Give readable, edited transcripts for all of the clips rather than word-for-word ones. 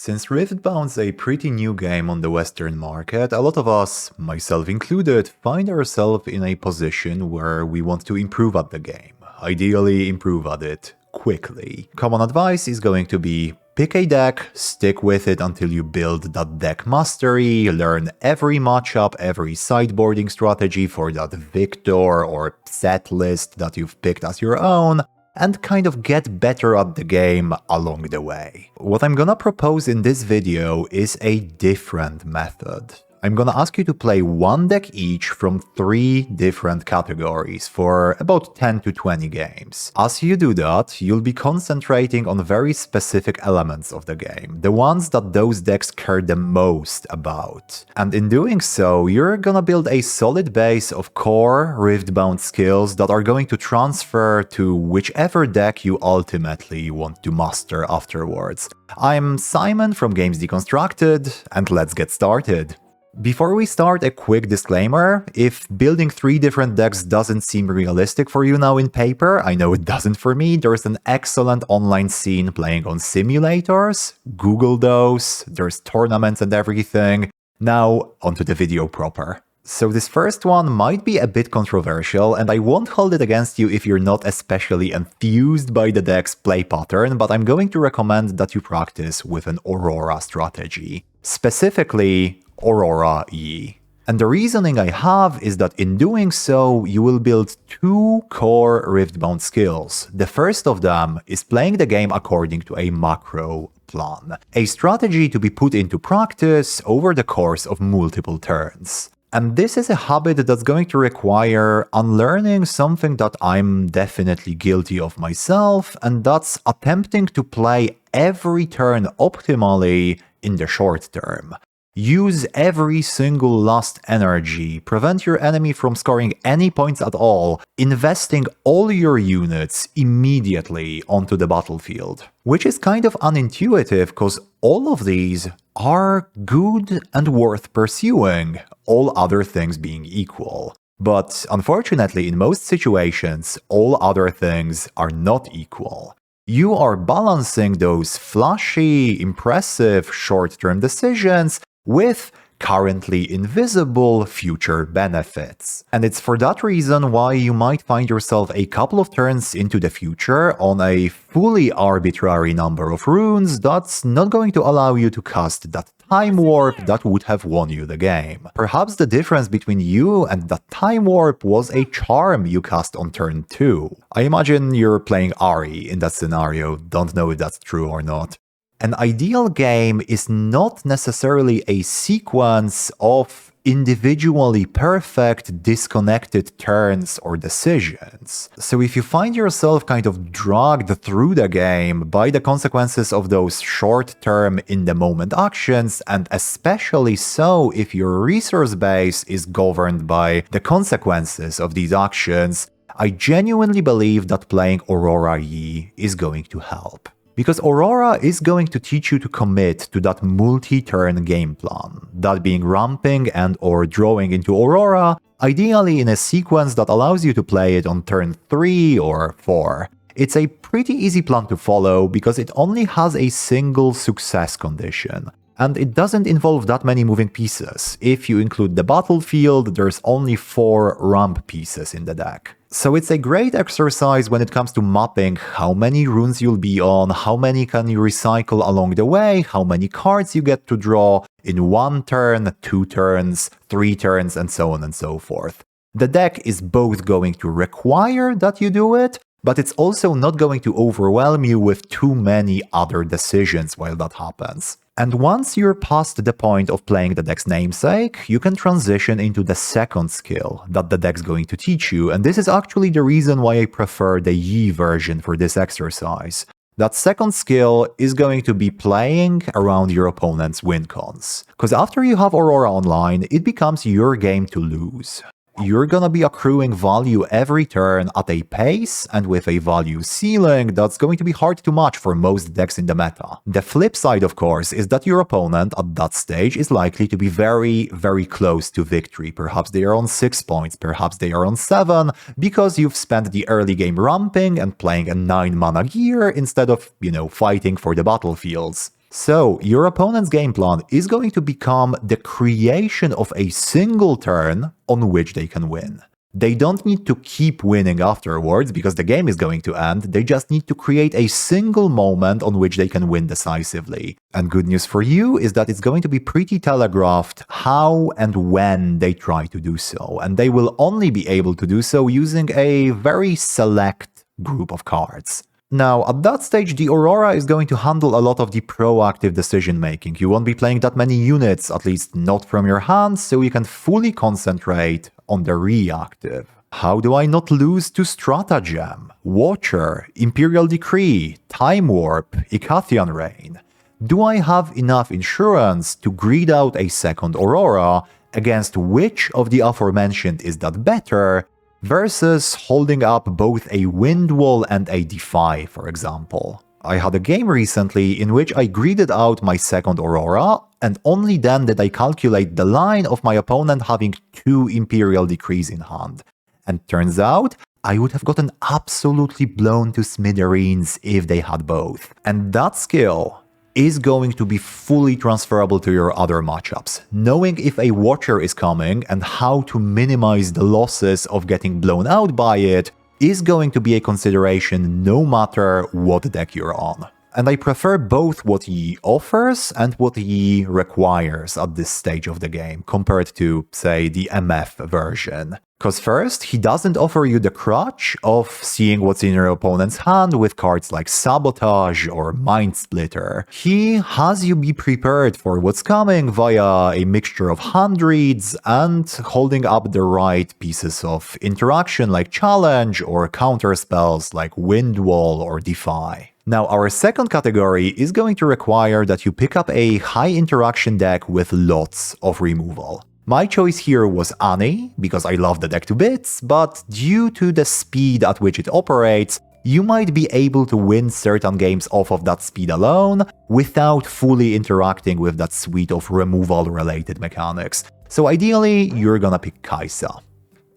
Since Riftbound's a pretty new game on the Western market, a lot of us, myself included, find ourselves in a position where we want to improve at the game. Ideally, improve at it quickly. Common advice is going to be pick a deck, stick with it until you build that deck mastery, learn every matchup, every sideboarding strategy for that victor or set list that you've picked as your own, and kind of get better at the game along the way. What I'm gonna propose in this video is a different method. I'm gonna ask you to play one deck each from 3 different categories for about 10 to 20 games. As you do that, you'll be concentrating on very specific elements of the game, the ones that those decks care the most about. And in doing so, you're gonna build a solid base of core Riftbound skills that are going to transfer to whichever deck you ultimately want to master afterwards. I'm Simon from Games Deconstructed, and let's get started. Before we start, a quick disclaimer. If building 3 different decks doesn't seem realistic for you now in paper, I know it doesn't for me, there's an excellent online scene playing on simulators. Google those, there's tournaments and everything. Now, onto the video proper. So this first one might be a bit controversial, and I won't hold it against you if you're not especially enthused by the deck's play pattern, but I'm going to recommend that you practice with an Aurora strategy. Specifically, Aurora E. And the reasoning I have is that in doing so, you will build 2 core Riftbound skills. The first of them is playing the game according to a macro plan, a strategy to be put into practice over the course of multiple turns. And this is a habit that's going to require unlearning something that I'm definitely guilty of myself, and that's attempting to play every turn optimally in the short term. Use every single last energy, prevent your enemy from scoring any points at all, investing all your units immediately onto the battlefield. Which is kind of unintuitive, because all of these are good and worth pursuing, all other things being equal. But unfortunately, in most situations, all other things are not equal. You are balancing those flashy, impressive short-term decisions with currently invisible future benefits. And it's for that reason why you might find yourself a couple of turns into the future on a fully arbitrary number of runes that's not going to allow you to cast that time warp that would have won you the game. Perhaps the difference between you and that time warp was a charm you cast on turn 2. I imagine you're playing Ari in that scenario, don't know if that's true or not. An ideal game is not necessarily a sequence of individually perfect, disconnected turns or decisions. So if you find yourself kind of dragged through the game by the consequences of those short-term, in-the-moment actions, and especially so if your resource base is governed by the consequences of these actions, I genuinely believe that playing Aurora E is going to help. Because Aurora is going to teach you to commit to that multi-turn game plan, that being ramping and or drawing into Aurora, ideally in a sequence that allows you to play it on turn 3 or 4. It's a pretty easy plan to follow because it only has a single success condition, and it doesn't involve that many moving pieces. If you include the battlefield, there's only 4 ramp pieces in the deck. So it's a great exercise when it comes to mapping how many runes you'll be on, how many can you recycle along the way, how many cards you get to draw in 1 turn, 2 turns, 3 turns, and so on and so forth. The deck is both going to require that you do it, but it's also not going to overwhelm you with too many other decisions while that happens. And once you're past the point of playing the deck's namesake, you can transition into the second skill that the deck's going to teach you, and this is actually the reason why I prefer the Yi version for this exercise. That second skill is going to be playing around your opponent's win cons. Because after you have Aurora online, it becomes your game to lose. You're gonna be accruing value every turn at a pace and with a value ceiling that's going to be hard to match for most decks in the meta. The flip side, of course, is that your opponent at that stage is likely to be very, very close to victory. Perhaps they are on 6 points, perhaps they are on 7, because you've spent the early game ramping and playing a 9 mana gear instead of, fighting for the battlefields. So, your opponent's game plan is going to become the creation of a single turn on which they can win. They don't need to keep winning afterwards because the game is going to end, they just need to create a single moment on which they can win decisively. And good news for you is that it's going to be pretty telegraphed how and when they try to do so, and they will only be able to do so using a very select group of cards. Now, at that stage, the Aurora is going to handle a lot of the proactive decision making. You won't be playing that many units, at least not from your hands, so you can fully concentrate on the reactive. How do I not lose to Stratagem, Watcher, Imperial Decree, Time Warp, Icathian Rain? Do I have enough insurance to greed out a second Aurora, against which of the aforementioned is that better, versus holding up both a Wind Wall and a Defy, for example? I had a game recently in which I greeded out my second Aurora, and only then did I calculate the line of my opponent having 2 Imperial Decrees in hand. And turns out, I would have gotten absolutely blown to smithereens if they had both. And that skill is going to be fully transferable to your other matchups. Knowing if a Watcher is coming and how to minimize the losses of getting blown out by it is going to be a consideration no matter what deck you're on. And I prefer both what he offers and what he requires at this stage of the game, compared to, say, the MF version. Because first, he doesn't offer you the crutch of seeing what's in your opponent's hand with cards like Sabotage or Mind Splitter. He has you be prepared for what's coming via a mixture of hand reads and holding up the right pieces of interaction like Challenge or counter spells like Wind Wall or Defy. Now, our second category is going to require that you pick up a high interaction deck with lots of removal. My choice here was Annie, because I love the deck to bits, but due to the speed at which it operates, you might be able to win certain games off of that speed alone, without fully interacting with that suite of removal-related mechanics. So ideally, you're gonna pick Kai'Sa.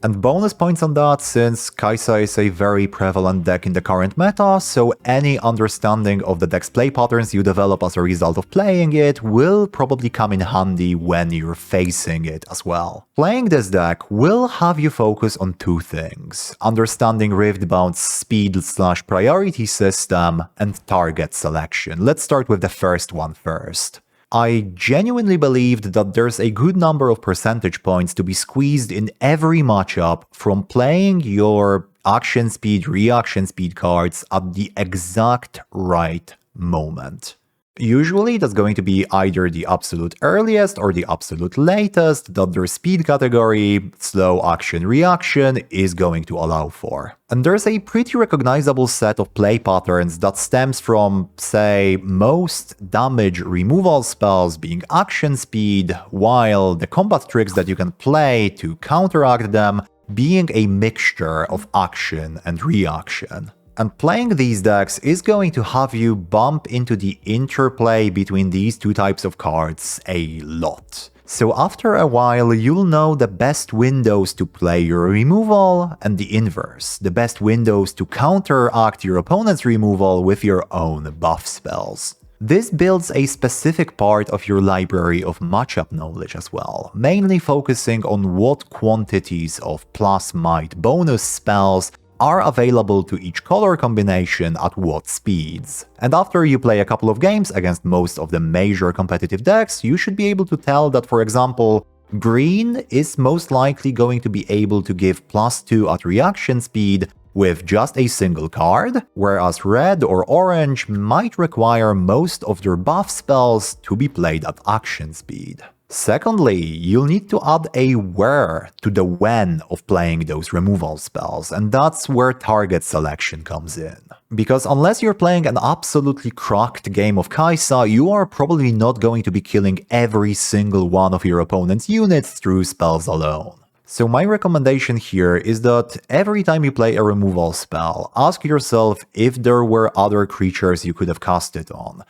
And bonus points on that, since Kai'Sa is a very prevalent deck in the current meta, so any understanding of the deck's play patterns you develop as a result of playing it will probably come in handy when you're facing it as well. Playing this deck will have you focus on 2 things: understanding Riftbound's speed/priority system and target selection. Let's start with the first one first. I genuinely believed that there's a good number of percentage points to be squeezed in every matchup from playing your action speed, reaction speed cards at the exact right moment. Usually that's going to be either the absolute earliest or the absolute latest that their speed category, slow action reaction, is going to allow for. And there's a pretty recognizable set of play patterns that stems from, say, most damage removal spells being action speed, while the combat tricks that you can play to counteract them being a mixture of action and reaction. And playing these decks is going to have you bump into the interplay between these 2 types of cards a lot. So after a while, you'll know the best windows to play your removal and the inverse, the best windows to counteract your opponent's removal with your own buff spells. This builds a specific part of your library of matchup knowledge as well, mainly focusing on what quantities of plus might bonus spells are available to each color combination at what speeds. And after you play a couple of games against most of the major competitive decks, you should be able to tell that, for example, green is most likely going to be able to give +2 at reaction speed with just a single card, whereas red or orange might require most of their buff spells to be played at action speed. Secondly, you'll need to add a where to the when of playing those removal spells, and that's where target selection comes in. Because unless you're playing an absolutely cracked game of Kai'Sa, you are probably not going to be killing every single one of your opponent's units through spells alone. So my recommendation here is that every time you play a removal spell, ask yourself if there were other creatures you could have cast it on.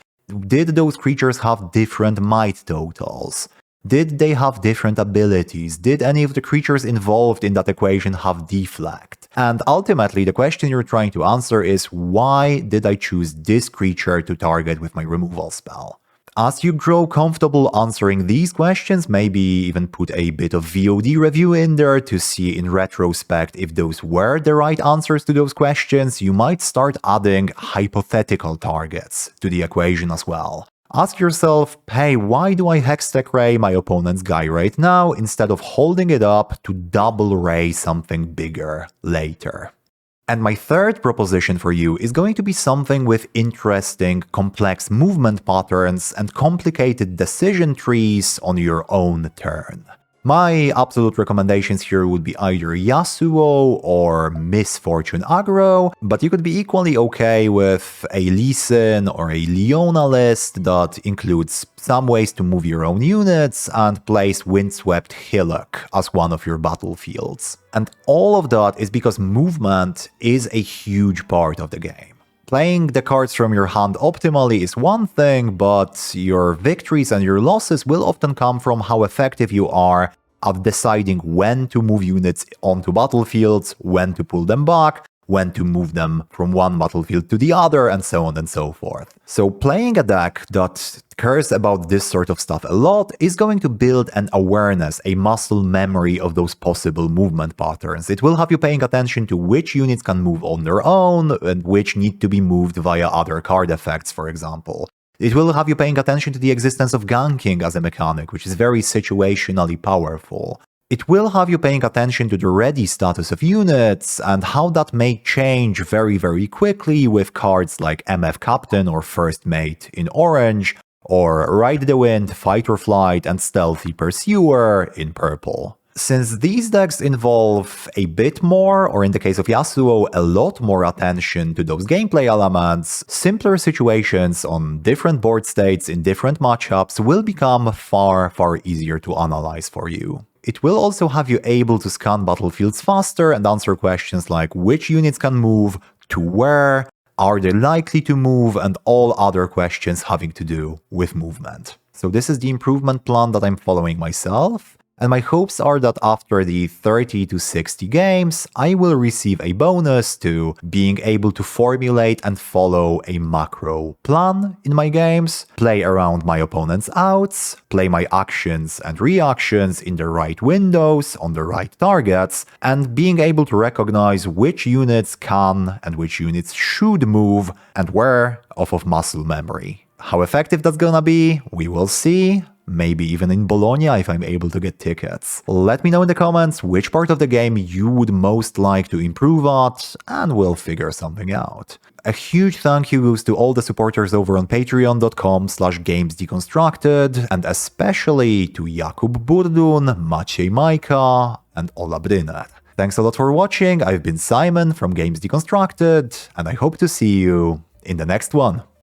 Did those creatures have different might totals? Did they have different abilities? Did any of the creatures involved in that equation have deflect? And ultimately, the question you're trying to answer is, why did I choose this creature to target with my removal spell? As you grow comfortable answering these questions, maybe even put a bit of VOD review in there to see in retrospect if those were the right answers to those questions, you might start adding hypothetical targets to the equation as well. Ask yourself, hey, why do I hextech ray my opponent's guy right now instead of holding it up to double ray something bigger later? And my third proposition for you is going to be something with interesting, complex movement patterns and complicated decision trees on your own turn. My absolute recommendations here would be either Yasuo or Misfortune Aggro, but you could be equally okay with a Lee Sin or a Leona list that includes some ways to move your own units and place Windswept Hillock as one of your battlefields. And all of that is because movement is a huge part of the game. Playing the cards from your hand optimally is one thing, but your victories and your losses will often come from how effective you are at deciding when to move units onto battlefields, when to pull them back, when to move them from one battlefield to the other, and so on and so forth. So playing a deck that cares about this sort of stuff a lot is going to build an awareness, a muscle memory of those possible movement patterns. It will have you paying attention to which units can move on their own and which need to be moved via other card effects, for example. It will have you paying attention to the existence of ganking as a mechanic, which is very situationally powerful. It will have you paying attention to the ready status of units and how that may change very, very quickly with cards like MF Captain or First Mate in orange, or Ride the Wind, Fight or Flight, and Stealthy Pursuer in purple. Since these decks involve a bit more, or in the case of Yasuo, a lot more attention to those gameplay elements, simpler situations on different board states in different matchups will become far, far easier to analyze for you. It will also have you able to scan battlefields faster and answer questions like which units can move, to where, are they likely to move, and all other questions having to do with movement. So this is the improvement plan that I'm following myself. And my hopes are that after the 30 to 60 games, I will receive a bonus to being able to formulate and follow a macro plan in my games, play around my opponent's outs, play my actions and reactions in the right windows on the right targets, and being able to recognize which units can and which units should move and where off of muscle memory. How effective that's gonna be, we will see. Maybe even in Bologna if I'm able to get tickets. Let me know in the comments which part of the game you would most like to improve at, and we'll figure something out. A huge thank you goes to all the supporters over on patreon.com/gamesdeconstructed, and especially to Jakub Burdun, Maciej Majka, and Ola Bryner. Thanks a lot for watching, I've been Simon from Games Deconstructed, and I hope to see you in the next one.